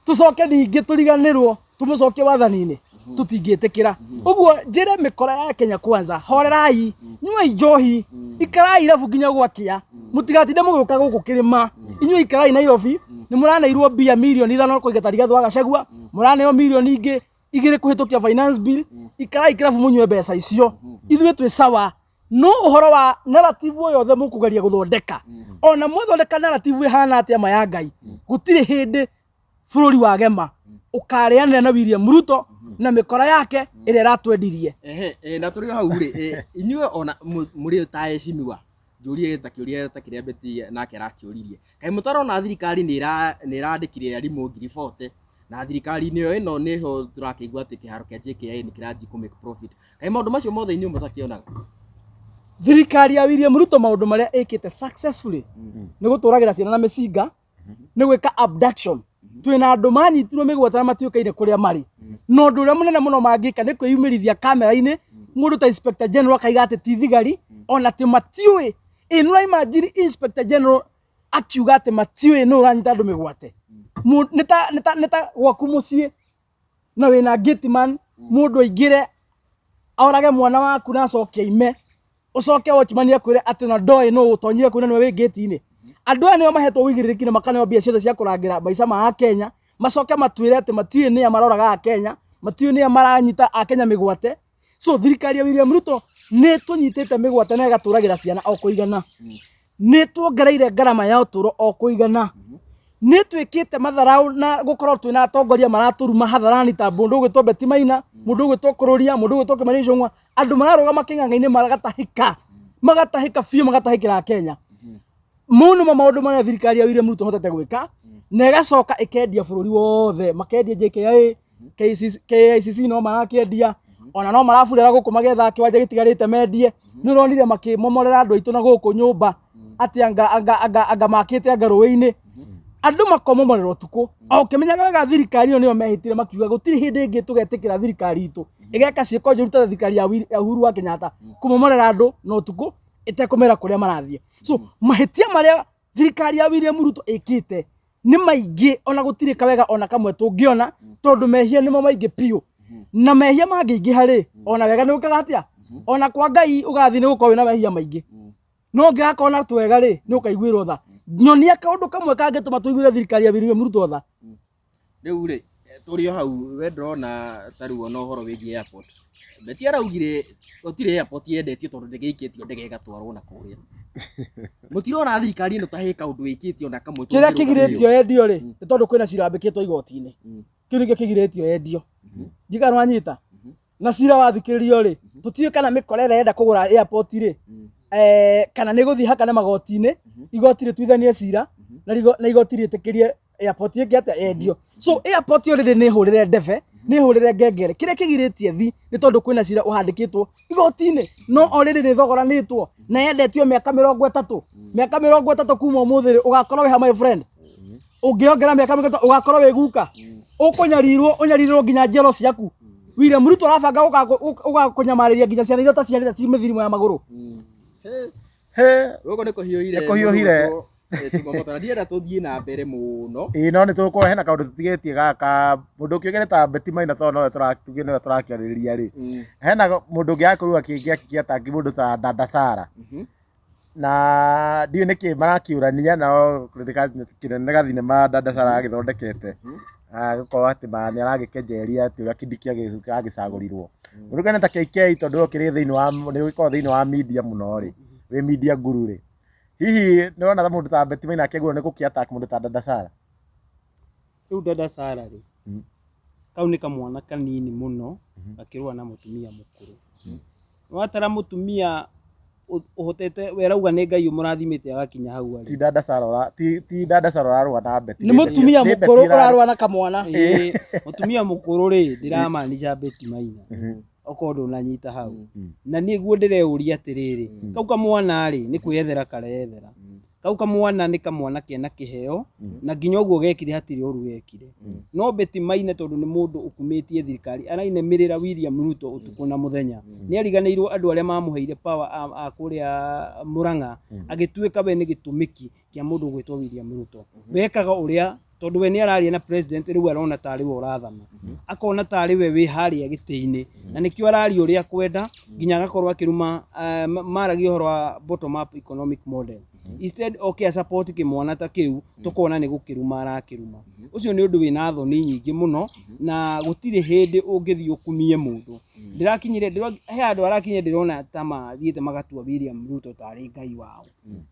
tũcoke ningĩ tũriganĩrwo tũmũcokie wathani-inĩ, tũtingĩtĩkĩra. Ũguo njĩre mĩkora ya Kenya Kwanza, horerai, nyuai njohi, ikarai irabu nginya gwakia, mũtigatinde mũgĩũka gũkũ kĩrĩma. Inyuĩ ikarai Nairobi, nĩ mũraneirwo mbia mirioni 5 kũigata Rigathi wa Gachagua, mũraneo mirioni ingĩ 2 kũhĩtũkia finance bill. Ikarai kĩrabu mũnyue mbeca icio, ithuĩ twĩ sawa. No ũhoro wa narrative yothe mũkũgeria gũthondeka, ona mwathondeka narrative ĩhana atĩa ma ya Ngai, gũtirĩ hĩndĩ bũrũri wa gema ũkarĩanĩra na William Ruto na mĩkora yake ĩrĩa ĩratwendirie. Na tũrĩ hau rĩ, inyuĩ ona mũrĩ ta ecimiwa njũrie ta kĩũria ta kĩrĩa Beti nake arakĩũririe, kaĩ mũtarona thirikari nĩ ĩrandĩkire arimũ 40 na thirikari-inĩ ĩno nĩho tũrakĩigua atĩ kĩharo kĩa JKIA nĩ kĩranji kũ make profit. Kaĩ maũndũ macio mothe inyuĩ mũtakĩonaga? Thirikari ya William Ruto maũndũ marĩa ĩkĩte successfully nĩ gũtũragĩra ciana na mĩcinga, nĩ gwĩka abduction. Twĩna andũ manyitirwo mĩgwate na matuĩkaine kũrĩa marĩ. No ũndũ ũrĩa mũnene mũno mangĩka nĩ kwĩyumĩrithia kamera-inĩ, mũndũ ta Inspector General akaiga atĩ ti thigari, ona atĩ matiũĩ. Nĩ imagine Inspector General akiuga atĩ matiũĩ nĩ ũranyita andũ mĩgwate. Nĩ ta gwaku mũciĩ na wĩna gateman, mũndũ aingĩre orage mwana waku na acoke ime, ũcoke watchman akwĩre atĩ na ndoĩ no ũtonyire kwĩna nĩwe wĩ gate-inĩ. Andũ aya nĩo mahetwo wĩigĩrĩrĩki na makaneo mbia ciothe cia kũrangĩra maica ma Kenya, macoke matwĩre atĩ matiũĩ nĩa maroraga a Kenya, matiũĩ nĩa maranyita a Kenya mĩgwate. So thirikari ya William Ruto nĩ tũnyitĩte mĩgwate na ĩgatũragĩra ciana o kũigana, nĩ tuongereire ngarama ya ũtũũro o kũigana, nĩ twĩkĩte matharaũ na gũkorwo twĩna atongoria maratũruma hatharani ta mũndũ ũgwĩtwo Beti Maina, mũndũ ũgwĩtwo Kũrũria, mũndũ ũgwĩtwo Kimani Ichung'wa, andũ mararũgama kĩng'ang'a-inĩ magatahĩka biũ magatahĩkĩra Kenya. Mau nĩmo maũndũ marĩa thirikari ya William Ruto hotete gwĩka, na ĩgacoka ĩkendia bũrũri wothe, makendia JKIA, KICC no marakĩendia, ona no marabũrĩra gũkũ magetha kĩwanja gĩtigarĩte mendie. Nĩ ũronire makĩmomorera andũ aitũ na gũkũ nyũmba atĩ anga makĩte anga rũĩ-inĩ, andũ makomomorera ũtukũ. O ũkĩmenyaga wega thirikari ĩyo nĩyo mehĩtire makiuga gũtirĩ hĩndĩ ĩngĩ tũgetĩkĩra thirikari itũ ĩgeka ciĩko njũru ta thirikari ya Uhuru wa Kenyatta kũmomorera andũ na ũtukũ ĩtekũmera kũrĩa marathiĩ. So mahĩtia marĩa thirikari ya William Ruto ĩkĩte nĩ maingĩ, ona gũtirĩ kawega ona kamwe tũngĩona, tondũ mehia nĩmo maingĩ biũ. Na mehia mangĩingĩha rĩ, ona wega nĩ ũkaga atĩa? Ona kwa Ngai ũgathiĩ nĩ gũkorwo wĩna mehia maingĩ. No ũngĩgakorwo na twega rĩ, nĩ ũkaiguĩrwo tha. Nyonia kaũndũ kamwe kangĩtũma tũiguĩre thirikari ya William Ruto tha. Rĩu rĩ, tũrĩ o hau we ndĩrona tarĩu ona ũhoro wĩgiĩ airport. Beti araugire gũtirĩ airport yendetio tondũ ndĩgĩikĩtio ndege ĩgatwarwo na kũrĩa. Mũtirona thirikari ĩno ta hĩ kaũndũ ĩkĩtio na kamwe kĩrĩa kĩgirĩtio endio rĩ nĩ tondũ kwĩna cira wambĩkĩtwo igoti-inĩ kĩu nĩkĩo kĩgirĩtio endio ndiga nĩwanyita na cira wathikĩrĩrio rĩ tũtiũĩ kana mĩkorere yenda kũgũra airport rĩ kana nĩ gũthiĩ haka nĩ magoti-inĩ igoti rĩtuithanie cira na igoti rĩtĩkĩrie airport ĩngĩ atĩa endio. So airport yo rĩrĩ nĩ hũrĩre ndebe nĩ hũrĩre ngengere kĩrĩa kĩgirĩtie thi nĩ tondũ kwĩna cira ũhandĩkĩtwo igoti-inĩ no o rĩrĩ rĩthogoranĩtwo na yendetio mĩaka 30 mĩaka 30 kuma ũmũthĩ ũgakorwo wĩ ha my friend ũngĩongera mĩaka 30 ũgakorwo wĩ guka ũnyarirwo nginya njero ciaku. William Ruto arabanga ũgakũnyamarĩria nginya ciana iria ta ciarĩte ci mĩthirimo ya magũrũ. Gũkũ nĩ kũhiũhire. Nĩ kũhiũhire. Tumamotara ndienda tũthiĩ na mbere mũno. No nĩ tũkũhe hena kaũndũ tũtigĩtie gaka mũndũ ũkĩũgere ta Beti Maina tondũ nowe tũrakĩarĩrĩria rĩ. Hena mũndũ ũngĩ akorwo akĩgĩakia tangi mũndũ ta Dada Sara. Na ndiũ nĩkĩ marakĩũrania nao kĩnene gathinema Dada Sara agĩthondekete. Gũkorwo atĩ nĩ aragĩkenjeria atĩ ũrĩa Kindiki agĩcagũrirwo. Mũndũ kene ta KK tondũ ũkĩrĩ thĩinĩ wa media mũno rĩ wĩ media guru rĩ. Hihi nĩwona ta mũndũ ta Beti Maina akĩgũrwo nĩ gũkĩ-attack mũndũ ta Dada Sara. Rĩu Dada Sara rĩ kau nĩ kamwana kanini mũno gakĩrũa na mũtumia mũkũrũ. Watara mũtumia ũhotete werauga nĩ Ngai ũmũrathimĩte agakinya hau arĩ. Ti Dada Sara ararũa na Beti. Nĩ mũtumia mũkũrũ ũrarũa na kamwana. Mũtumia mũkũrũ rĩ ndĩramaanisha Beti Maina. Okorwo ndũnanyita hau. Na niĩ guo ndĩreũria atĩrĩrĩ kau kamwana rĩ nĩ kwĩyethera kareyethera. Kau kamwana nĩ kamwana kena kĩheo na nginya ũguo gekire hatirĩ ũru gekire. No Beti Maina tondũ nĩ mũndũ ũkumĩtie thirikari arainemĩrĩra William Ruto ũtukũ na mũthenya. Nĩ ariganĩirwo andũ arĩa mamũheire power a kũrĩa Murang'a agĩtuĩka we nĩ gĩtũmĩki kĩa mũndũ gwĩtwo William Ruto. Wekaga ũrĩa tondũ we nĩ araria na president rĩu arona tarĩ we ũrathana. Akona tarĩ we wĩ harĩa gĩtĩ-inĩ na nĩkĩo araria ũrĩa kwenda nginya agakorwo akĩruma maragia ũhoro wa bottom up economic model. Instead support kĩmwana ta kĩu tũkona nĩ gũkĩruma arakĩruma. Ũcio nĩ ũndũ wĩna thoni nyingĩ mũno na gũtirĩ hĩndĩ ũngĩthiĩ ũkumie mũndũ. He andũ arakinyire ndĩrona ta mathiĩte magatua William Ruto tarĩ Ngai wao.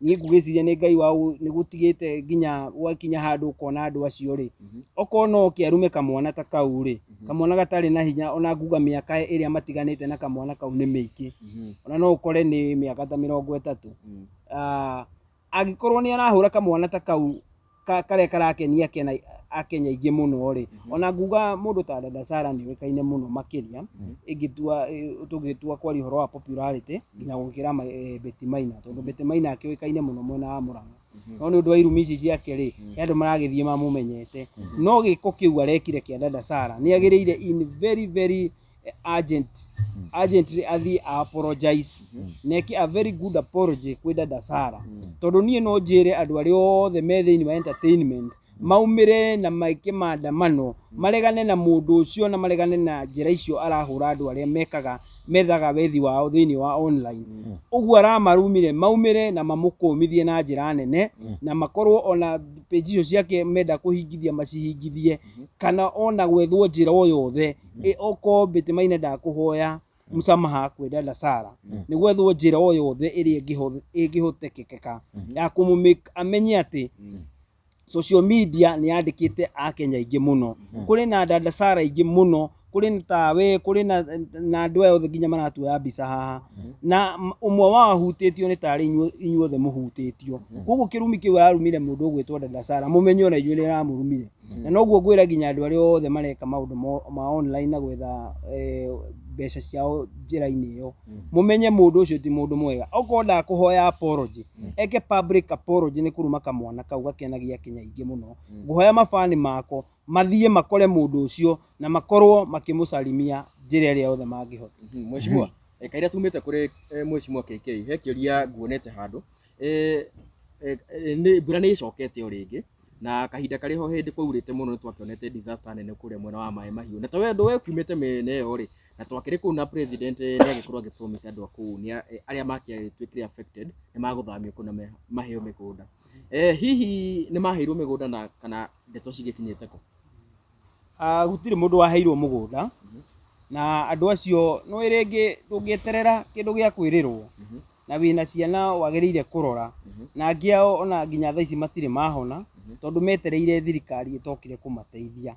Niĩ ngũgĩciria nĩ Ngai wao nĩ gũtigĩte nginya gwakinya handũ ũkona andũ acio rĩ okorwo no kĩarume kamwana ta kau rĩ kamwana gatarĩ na hinya ona nguga mĩaka ĩrĩa matiganĩte na kamwana kau nĩ mĩingĩ ona no ũkore nĩ mĩaka ta 30. Agĩkorwo nĩ arahũra kamwana ta kau karĩa karakenia Akenya aingĩ mũno rĩ ona nguga mũndũ ta Dada Sara nĩ wekaine mũno makĩria tũgĩtua kwaria ũhoro wa popularity nginya gũkĩra Beti Maina tondũ Beti Maina akĩoĩkaine mũno mwena wa Murang'a. No nĩ ũndũ wa irumi ici ciake rĩ andũ maragĩthiĩ mamũmenyete. No gĩko kĩu arekire kĩa Dada Sara nĩ agĩrĩire in very urgently athiĩ apologize neki a very good apology kwĩ Dada Sara tondũ niĩ no njĩre andũ arĩa othe me thĩinĩ wa entertainment maumĩre na maike maandamano maregane na mũndũ ũcio na maregane na njĩra icio arahũra andũ arĩa methaga wethi wao thĩinĩ wa online. Ũguo aramarumire maumĩre na mamũkũmithie na njĩra nene na makorwo ona page icio ciake menda kũhingithia macihingithie kana ona gwethwo njĩra o yothe okorwo Beti Maina ndakũhoya msamaha kwĩ Dada Sara nĩ gwethwo njĩra o yothe ĩrĩa ĩngĩhotekeka ya kũmũmake amenye atĩ social media nĩ yandĩkĩte Akenya aingĩ mũno. Kũrĩ na Dada Sara aingĩ mũno kũrĩ tawe kũrĩ na andũ aya othe nginya maratuoya mbica haha na ũmwe wao hutĩtio nĩ tarĩ inyuothe mũhutĩtio. Koguo kĩrumi kĩu ararumire mũndũ ũgwĩtwo Dada Sara mũmenye ona inyuĩ nĩ aramũrumire. Na noguo ngwĩra nginya andũ arĩa othe mareka maũndũ ma online na gwetha mbeca ciao njĩra-inĩ ĩyo mũmenye mũndũ ũcio ti mũndũ mwega. Okorwo ndakũhoya apology eke public apology nĩ kũruma kamwana kau gakenagia Akenya aingĩ mũno. Ngũhoya mabani mako mathiĩ makore mũndũ ũcio na makorwo makĩmũcarimia njĩra ĩrĩa yothe mangĩhota. Mheshimiwa kaira tumĩte kũrĩ Mheshimiwa KK he kĩũria nguonete handũ mbura nĩ ĩcokete o rĩngĩ na kahinda karĩ ho hĩndĩ kwaurĩte mũno nĩ twakĩonete disaster nene kũrĩa mwena wa Maĩ Mahiũ na ta wendo we ukiumĩte mĩena ĩyo rĩ na twakĩrĩ kũu na president nĩ agĩkorwo agĩpromise andũ a kũu arĩa makĩtuĩkire affected nĩ magũthamio kũu na maheo mĩgũnda. Hihi nĩ maheirwo mĩgũnda na kana ndeto cigĩkinyĩte kũ? gutire mundu waheirwo mugunda na andu acio no irengi ndungieterera kindu gia kwirirwo na wina ciana wagirire kurora na angiao ona nginya thaa ici matire mahona tondu metereire thirikari itokire kumateithia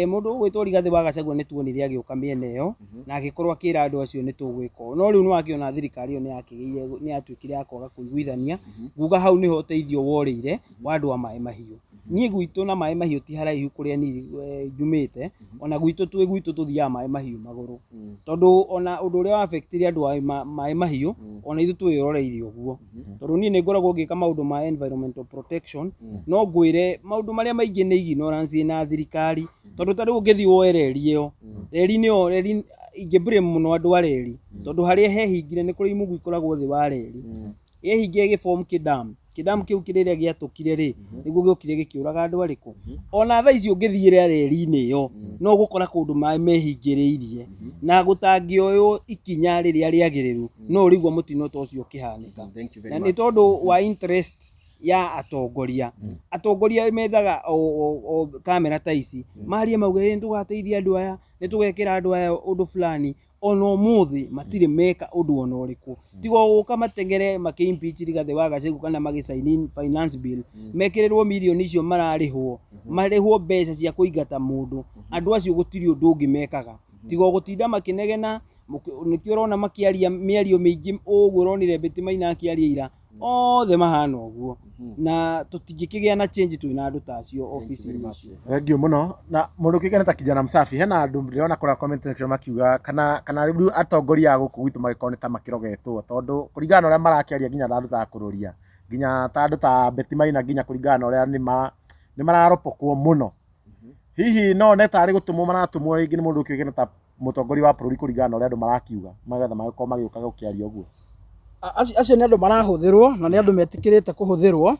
mundu gwitwo Rigathi wa Gachagua ni tuonire agiuka miene iyo na agikorwo akira andu acio ni tugwika no riu no akiona thirikari iyo ni atuikire akwaga kuiguithania nguga hau niho teithio worire wa andu a Mai Mahiu nie gwitu na Mai Mahiu ti haraihu kuria ni jumite ona gwitu tuthiaga Mai Mahiu maguru tondu ona undu uria affectire andu a Mai Mahiu ona ithu twiroreire uguo tondu nie ngoragwo ngika maundu ma environmental protection no ngwire maundu maria maingi ni ignorance na thirikari tondu tariu ngithi woereri iyo reri nio reri ingibrame muno andu a reri tondu haria hehingire ni kuri imugu ikoragwo thi wa reri yehingie giform kidam kiu kiriria giatukire ri niguo giokire gikiuraga andu ariku ona thaa ici ungithiire reri-ini iyo no gukora kundu mai mehingiriirie na gutangioyo ikinya riria riagiriru no rigwo mutino ta ucio kihanika na ni tondu wa interest ya atongoria methaga o kamera ta ici maharie mauge ndugateithia andu aya nitugekira andu aya undu fulani ono muthi matire meka undu ona uriku tigo guka matengere makiimpeach Rigathi wa Gachagua kana magisign finance bill mekirirwo milioni icio marihwo mbeca cia kuingata mundu andu acio gutiri undu ungi mekaga tigo gutinda makinegena nikio urona makiaria miario mingi uguo uronire Betty Maina akiaria ira othe mahana uguo na tutingikigia na change twina andu ta acio office-ini icio. Thank you muno na mundu kigena ta kijana msafi hena andu ndiriona kura comment section makiuga kana riu atongoria guku gwitu magikoni ta makirogetwo tondu kuringana uria marakiaria nginya andu ta kururia nginya ta andu ta Betty Maina nginya kuringana uria ni mararopokwo muno hihi no neta ari gutumwo maratumwo ringi ni mundu kigena ta mutongoria wa bururi kuringana uria andu marakiuga magetha magiko magiuka gukiaria uguo acio ni andu marahuthirwo na ni andu metikirite kuhuthirwo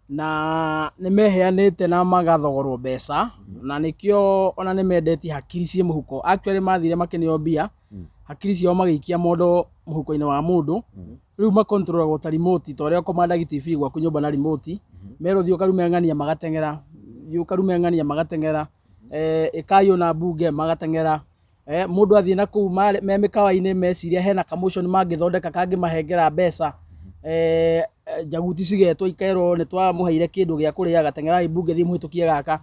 na ni meheanite na magathogorwo mbeca na nikio ona ni mendeti hakiri cie muhuko actually mathire makinio mbia hakiri cio magiikia mondo muhuko-ini wa mundu riu makontrolagwo ta remote to ria komanda TV gwaku nyumba na remote mero thio karumengania magatengera ikayo na bunge magatengera mundu athie na ku me mikawa-ini meciria hena kamotion mangithondeka kangi mahengera mbeca jaguti cigetwo ikairo ni twamuheire kindu gia kuria gatengera bunge thie muhitukie gaka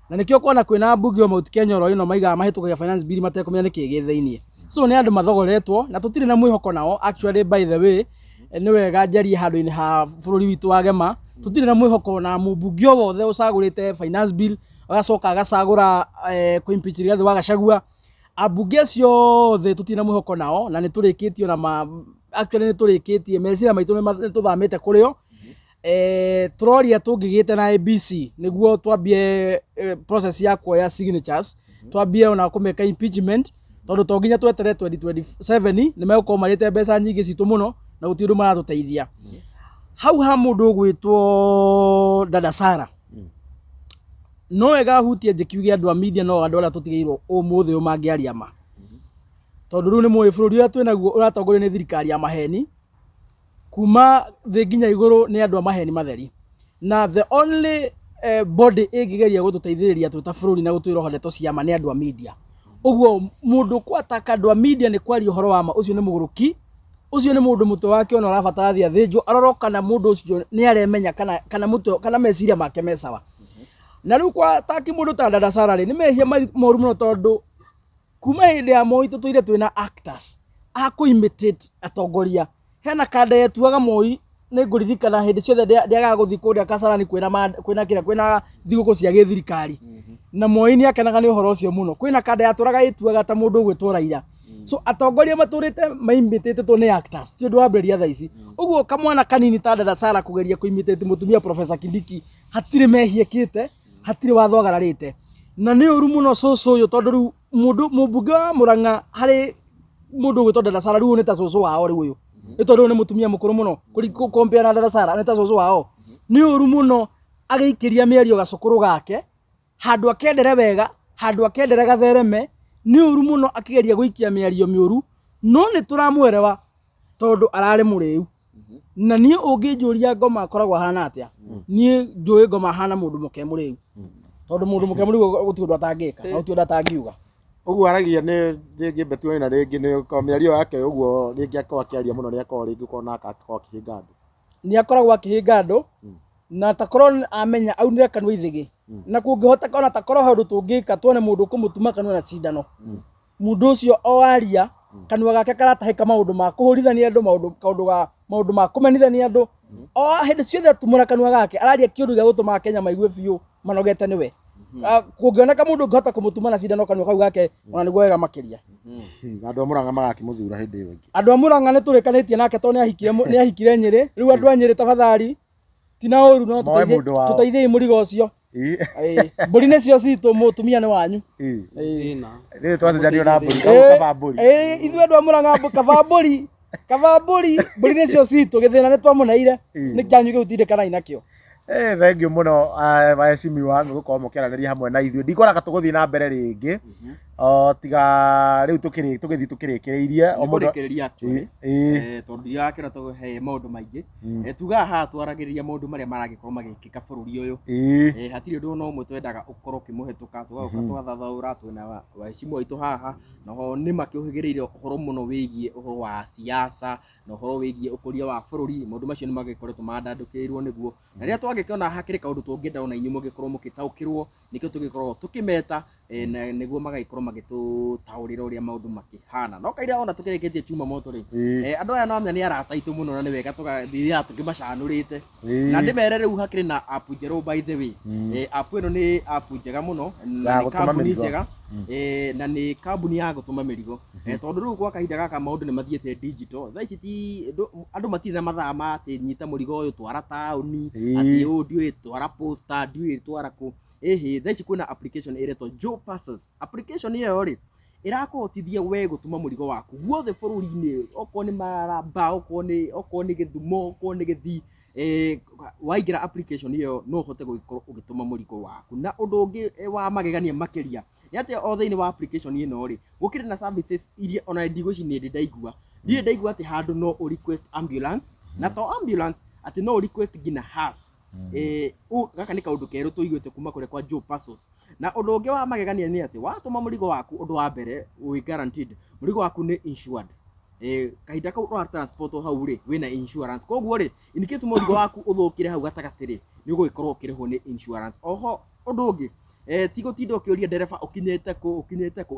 na nikio kuona kwina bunge o Mount Kenya ro ino maiga mahitukagia finance bill matekomenya nikigi theinie so ni andu mathogoretwo na tutire na mwihoko nao actually by the way ni wega njari handu-ini ha bururi witu wa Gema tutire na mwihoko na mubunge o wothe ucagurite finance bill agacoka agacagura kuimpeach Rigathi wa Gachagua abunge acio the tutina mwihoko nao na niturikitio na actually niturikitie meciria maitu ni tuthamite kurio turoria tungigite na ABC niguo twambie process ya kuoya signatures twambie ona kumeka impeachment tondu to nginya twetere 2027 ni megukoma marite mbeca nyingi citu muno na guti undu maratuteithia hau ha mundu gwitwo Dada Sarah no wega hutie njikiuge andu a media no andu ala tutigeirwo umuthi umangiaria ma tondu riu ni mwe bururi ya twinaguo uratongorio ni thirikari ya maheni kuma thi nginya iguru ni andu a maheni matheri na the only body ingigeria gututeithiriria twita bururi na gutwira ndeto ciama ni andu a media uguo mundu kwataka andu a media ni kwari uhoro wa ma ucio ni muguruki ucio ni mundu mutwe wake ona arabatara thia thinjo aroroka na mundu ucio ni aremenya kana mutwe kana meciria make mesawa na riu kwa taki mundu ta Dada Sarah ni mehia moru muno tondu kuma hindi ya Moi tutuire twina actors aku imitate atongoria hena kanda yetuaga Moi ni nguririkana hindi ciothe ndiaga guthi kuria Kasarani kwina kira kwina thiguku cia githirikari na Moi ni akenaga ni uhoro ucio muno kwina kanda yaturaga ituaga ta mundu gwitwo Raila so atongoria maturite maimitete to ni actors ti undu wa mberia tha ici uguo kamwana kanini ta Dada Sarah kugeria kuimitate mutumia Professor Kindiki hatire mehiekite hatire watho agararite na ni uru muno soso yo tondu riu mundu mubunge wa Murang'a hari mundu gwitwo Dada Sarah riu ni ta soso wao riu uyu ni tondu ni mutumia mukuru muno kuri compare na Dada Sarah ni ta soso wao ni uru muno ageikiria mierio gacukuru gake handu akendere wega handu akendere gathereme ni uru muno akigeria guikia mierio miuru no ni turamwerewa tondu arari muriu na ni unginjuria Ngoma akoragwo hana atia ni njui Ngoma hana mundu muke muriu tondu mundu muke murigo guti undu atangika na guti undu atangiuga uguo aragia ni ringi mbetu na ringi ni mĩario yake uguo ringi akorwo akiaria muno ni akorwo ringi ukona akakorwo akihinga andu ni akoragwo akihinga andu na takorwo amenya aunire kanua ithigi na kungihota kana takorwo handu tungika tuone mundu kumutuma kanua na cindano mundu ucio o aria kanua gake karatahika maundu ma kuhurithania andu maundu ma kumenithania andu o hindi ciothe atumura kanua gake araria kiundu gia gutuma Kenya maigue biu manogete niwe kungioneka mundu ngihota kumutuma na cindano kanua kau gake ona niguo wega makiria andu a Murang'a magakimuthura hindi iyo ingi andu a Murang'a ni turikanitie nake to ni ahikire Nyeri riu andu a Nyeri tafadhali tina uru no tutaithie murigo ucio mburi nä cio citå mutumia nä wanyu rä twacenjanio na mburi kaba mburi ithuä andå a Murang'a kaba mburi mburi nä cio citå gä thä na nä twamå neire nä kĩanyu gä u tindäkanai nakä o thengiå må no wahecimiwa gå korwo må kä aranä ria hamwe na ithuä ndikoraga tå gå thiä na mbere rä ngä tiga rä u tå gä thiä tå kä rä kä rä irie tondå ndirakena tåhe maå ndå maingä tugaga haha twaragä rä ria maå ndå marä a maragä korwo magä kä ka bå rå ri å yå hatirä å ndå ona å mwe twendaga å korwo å kä må hetå ka tågaåka tågathathaå ra twena wahecimå aitå haha naho nä makä å hä gä rä ire å horo må no wä giä å horo wa siasa na å horo wä giä å kå ria wa bå rå ri maå ndå macio nä magä koretwo mandandå kä irwo nä guo na rä a twagä kä ona hakä rä kaå ndå tå ngä enda ona inyuä må gä korwo må gä taå kä rwo nä kä o tå gä korwo tå kä meta nä guo magagäkorwo magä tå taå rä ra å rä a maå ndå makä hana no kaira ona tå kä rä kä tie chuma moto rä andå aya no amenya nä arata aitå må no na nä wega tågathia tå kä macanå rä te na ndä mere rä u hakä rä na app njerå by the way app ä no nä app njega må no na nä kambuni njega na nä kambuni ya gå tå ma mä rigo tondå rä u gwa kahinda gaka maå ndå nä mathiä te digital thaa ici ti andå matirä na mathaa ma atä nyita må rigo å yå twara taåni atä å ndiå twara posta ndiå twara kå thaa ici kwä na application ä retwo Joe Passes application ä yo rä ä rakåhotithia we gå tå ma må rigo waku guothe bå rå ri-inä okorwo nä maramba okorwo nä gä thumo okorwo nä gä thii waingä ra application ä yo no å hote gå gäkorwo å gä tå ma må rigo waku na å ndå å ngä wa magegania makä ria nä atä o thä inä wa application ä no rä gå kä rä na services iria ona ndigå ci nä ndä ndaigua ndirä ndaigua atä handå no å request ambulance na to ambulance atä no å request nginya has gaka nä kaå ndå kerå tå iguä te kuma kå rä a kwa Joe Passos na å ndå å ngä wa magegania nä atä watå ma må rigo waku å ndå wa mbere wä guaranteed må rigo waku nä insured kahinda kau rwa transport hau rä wä na insurance koguo rä in case må rigo waku å thå kä re hau gatagatä rä nä å gå gä korwo å kä rä hwo nä insurance oho å ndå å ngä ti gå tinda å kä å ria ndereba å kinyä te kå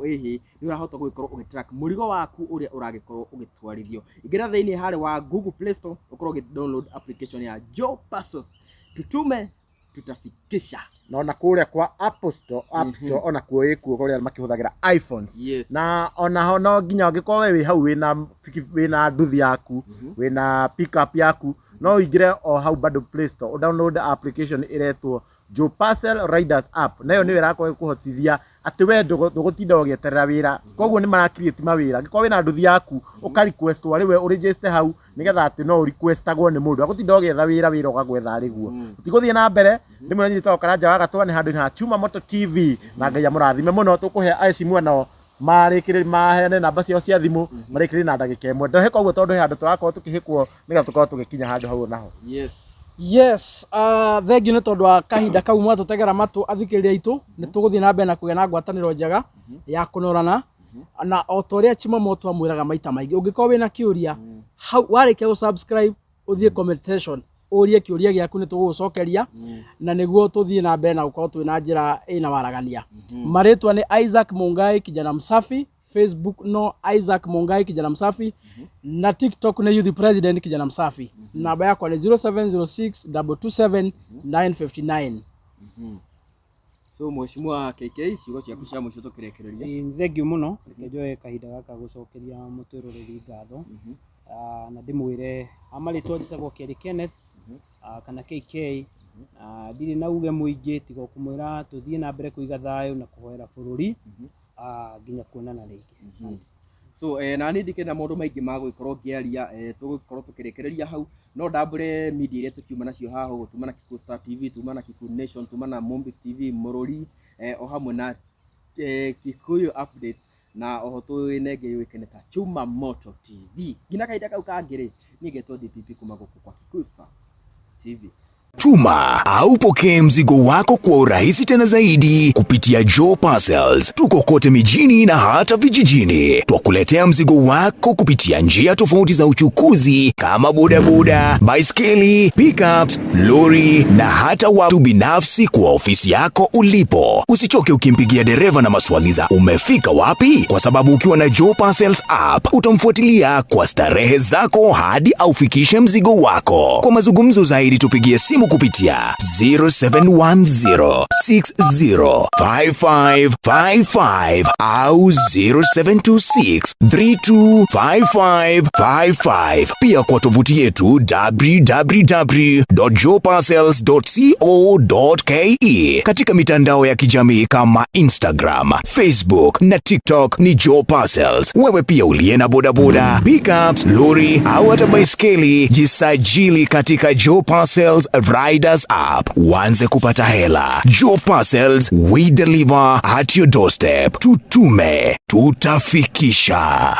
nä å rahota gå gä korwo å gä track må rigo waku å rä a å ragä korwo å gä twarithio ingä ra thä inä harä wa Google Play Store å korwo å gä download application ya Joe Passos tutume tutafikisha na kuria kwa App Store ona kuo ikuo kuria makihuthagira iPhones na ona ho no nginya ungikorwo we hau wina nduthi yaku wina pickup yaku no ingire o hau bado Play Store download application iretwo Joe Parcel Riders app nayo niwe irakorwo kuhotithia ati we ndugutinda ugieterera wira koguo ni mara create mawira ngikorwo wina nduthi yaku uka request wari we register hau nigetha ati no requestagwo ni mundu agutinda ugietha wira ugagwetha ari guo utiguthie na mbere ni mwe nyito karanja wa gatwa ni handu ha Chuma Moto TV na ngai amurathime muno tukuhe aici mwana marikire mahene namba ciao cia thimu marikire na ndagika imwe ndohe koguo tondu he handu turakorwo tukihikwo nigetha tukorwo tugikinya handu hau naho yes thengiå nä tondå wa kahinda kau mwatåtegera matå athikä rä ria itå nä tå gå thiä na mbere na kå gä na ngwatanä ro njega ya kå norana na o ta å rä a Chima Moto amwä raga maita maingä å ngä korwo wä na kä å ria warä kia gå subscribe å thiä commentation å rie kä å ria gä aku nä tå gå gå cokeria na nä guo tå thiä na mbere na gå korwo twä na njä ra ä na waragania marä twa nä Isaac Mungai kijana msafi Facebook no Isaac Mungai kijana msafi na TikTok na Youth President kijana msafi namba yako ni 0706 227 959 so mheshimiwa KK ciugo ciaku cia muico tukirekereria thengiå må no reke njoe kahinda gaka gå cokeria må twä rå rä ri ngatho na ndä mwä re amarä twa njicagwo Kerry Kenneth kana KK ndirä na uge må ingä tiga kå mwä ra tå thiä na mbere kå iga thayå na kå hoera bå rå ri nginya kuonana rä ngä so na nä ndikena maå ndå maingä ma gå korwo ngä aria tå gå korwo tå kä rekereria hau no ndambå media iria tå kiuma nacio haha gå tuma na Kikuyu Star TV tuma na Kikuyu Nation tuma na Mombis TV må rå ri o hamwe na Kikuyu updates na oho tå nenge yå kä ta Chuma Moto TV nginya kahinda kau kangä rä niä ngetwo DPP kuma gå kå kwa Kikuyu Star TV Tuma au pokea mzigo wako kwa urahisi tena zaidi kupitia Joe Parcels. Tuko kote mijini na hata vijijini. Twakuletea mzigo wako kupitia njia tofauti za uchukuzi kama bodaboda, baiskeli, pickups, lori na hata watu binafsi kwa ofisi yako ulipo. Usichoke ukimpigia dereva na maswali za umefika wapi, kwa sababu ukiwa na Joe Parcels app utamfuatilia kwa starehe zako hadi aufikishe mzigo wako. Kwa mazungumzo zaidi tupigie simu kupitia 0710605555 au 0726325555. Pia kwa tovuti yetu www.joeparcels.co.ke. Katika mitandao ya kijamii kama Instagram, Facebook na TikTok ni Joe Parcels. Wewe pia uliye na bodaboda, pickups, lori au hata baiskeli, jisajili katika Joe Parcels Riders app. Uanze kupata hela. Joe Parcels, we deliver at your doorstep. Tutume, tutafikisha.